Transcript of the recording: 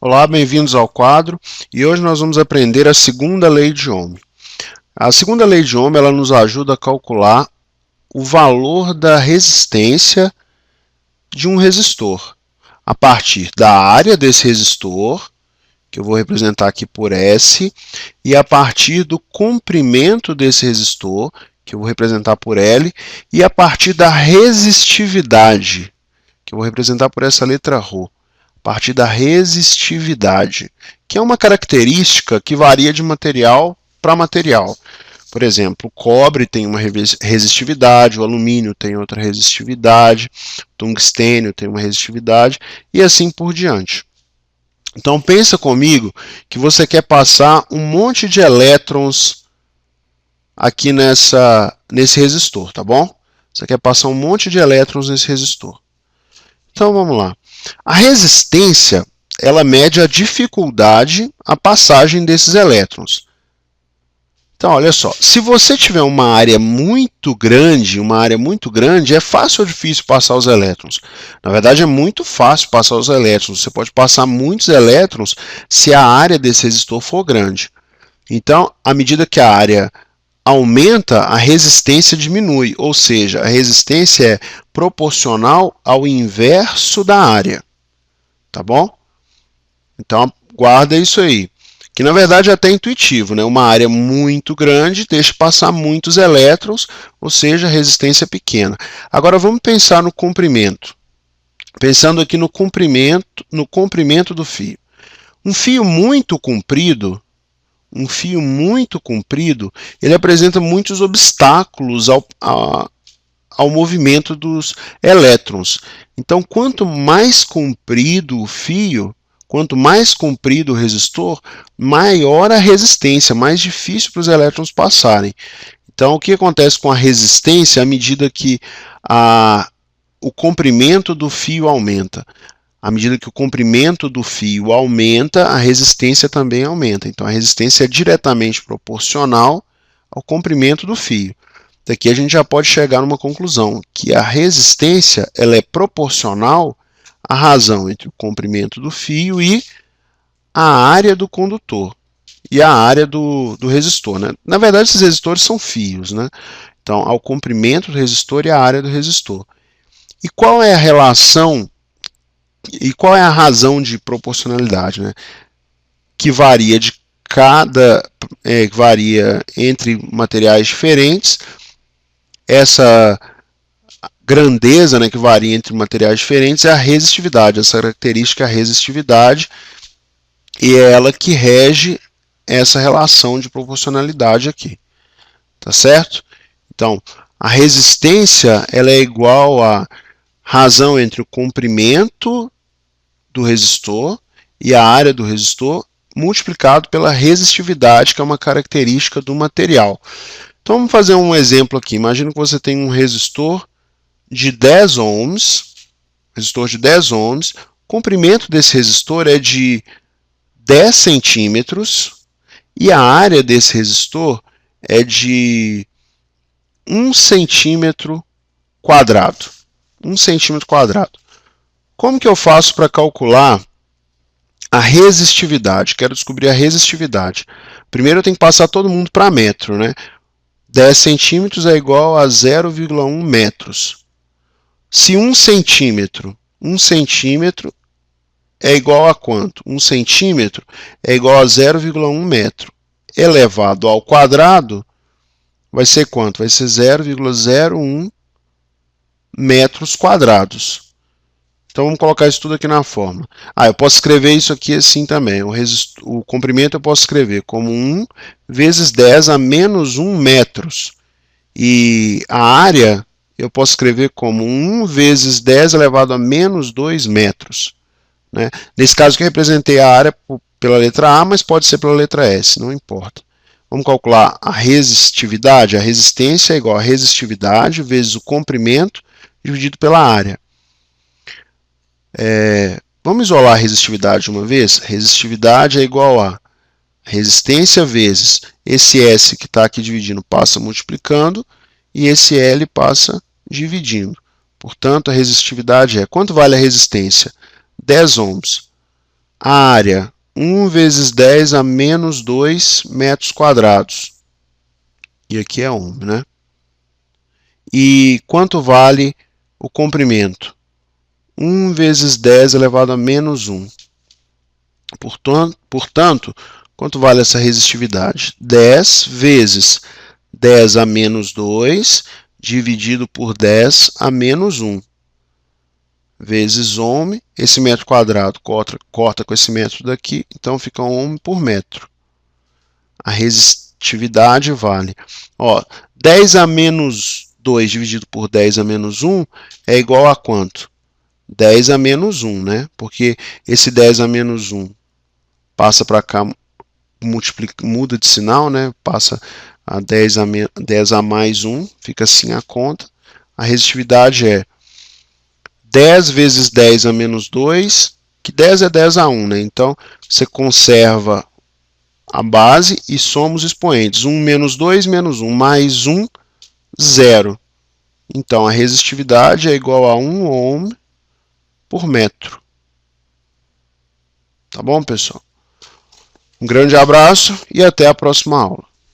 Olá, bem-vindos ao quadro e hoje nós vamos aprender a segunda lei de Ohm. A segunda lei de Ohm ela nos ajuda a calcular o valor da resistência de um resistor a partir da área desse resistor, que eu vou representar aqui por S, e a partir do comprimento desse resistor, que eu vou representar por L, e a partir da resistividade, que eu vou representar por essa letra ρ. A partir da resistividade, que é uma característica que varia de material para material. Por exemplo, o cobre tem uma resistividade, o alumínio tem outra resistividade, o tungstênio tem uma resistividade e assim por diante. Então pensa comigo que você quer passar um monte de elétrons aqui nesse resistor, tá bom? Você quer passar um monte de elétrons nesse resistor. Então vamos lá. A resistência, ela mede a dificuldade a passagem desses elétrons. Então, olha só, se você tiver uma área muito grande, é fácil ou difícil passar os elétrons? Na verdade, é muito fácil passar os elétrons. Você pode passar muitos elétrons se a área desse resistor for grande. Então, à medida que a área aumenta, a resistência diminui, ou seja, a resistência é proporcional ao inverso da área, tá bom? Então, guarda isso aí, que na verdade é até intuitivo, né? Uma área muito grande deixa passar muitos elétrons, ou seja, a resistência é pequena. Agora vamos pensar no comprimento. Pensando aqui no comprimento do fio. Um fio muito comprido, ele apresenta muitos obstáculos ao movimento dos elétrons. Então, quanto mais comprido o fio, quanto mais comprido o resistor, maior a resistência, mais difícil para os elétrons passarem. Então, o que acontece com a resistência à medida que o comprimento do fio aumenta? À medida que o comprimento do fio aumenta, a resistência também aumenta. Então, a resistência é diretamente proporcional ao comprimento do fio. Daqui a gente já pode chegar numa conclusão, que a resistência ela é proporcional à razão entre o comprimento do fio e a área do condutor e a área do resistor, né? Na verdade, esses resistores são fios, né? Então, ao comprimento do resistor e a área do resistor. E qual é a relação e qual é a razão de proporcionalidade, né? Que varia varia entre materiais diferentes. Essa grandeza, né, que varia entre materiais diferentes é a resistividade. Essa característica é a resistividade e é ela que rege essa relação de proporcionalidade aqui. Tá certo? Então, a resistência ela é igual a razão entre o comprimento do resistor e a área do resistor multiplicado pela resistividade, que é uma característica do material. Então vamos fazer um exemplo aqui. Imagina que você tem um resistor de 10 ohms, o comprimento desse resistor é de 10 centímetros e a área desse resistor é de 1 centímetro quadrado. 1 centímetro quadrado. Como que eu faço para calcular a resistividade? Quero descobrir a resistividade. Primeiro eu tenho que passar todo mundo para metro, né? 10 centímetros é igual a 0,1 metros. Se 1 centímetro é igual a quanto? 1 centímetro é igual a 0,1 metro elevado ao quadrado, vai ser quanto? Vai ser 0,01 metros quadrados. Então vamos colocar isso tudo aqui na fórmula. Eu posso escrever isso aqui assim também. O comprimento eu posso escrever como 1 vezes 10 a menos 1 metros. E a área eu posso escrever como 1 vezes 10 elevado a menos 2 metros. Né? Nesse caso que eu representei a área pela letra A, mas pode ser pela letra S, não importa. Vamos calcular a resistividade. A resistência é igual a resistividade vezes o comprimento dividido pela área. Vamos isolar a resistividade de uma vez? Resistividade é igual a resistência vezes esse S que está aqui dividindo passa multiplicando e esse L passa dividindo. Portanto, a resistividade é... Quanto vale a resistência? 10 ohms. A área, 1 vezes 10 a menos 2 metros quadrados. E aqui é ohm, né? E quanto vale o comprimento? 1 vezes 10 elevado a menos 1. Portanto, quanto vale essa resistividade? 10 vezes 10 a menos 2 dividido por 10 a menos 1. Vezes ohm, esse metro quadrado corta com esse metro daqui, então fica ohm por metro. A resistividade vale, 10 a menos 2 dividido por 10 a menos 1 é igual a quanto? 10 a menos 1, né? Porque esse 10 a menos 1 passa para cá, muda de sinal, né? Passa a 10 a mais 1, fica assim a conta. A resistividade é 10 vezes 10 a menos 2, que 10 é 10 a 1, né? Então, você conserva a base e soma os expoentes. 1 menos 2 menos 1, mais 1, 0. Então, a resistividade é igual a 1 ohm por metro. Tá bom, pessoal? Um grande abraço e até a próxima aula.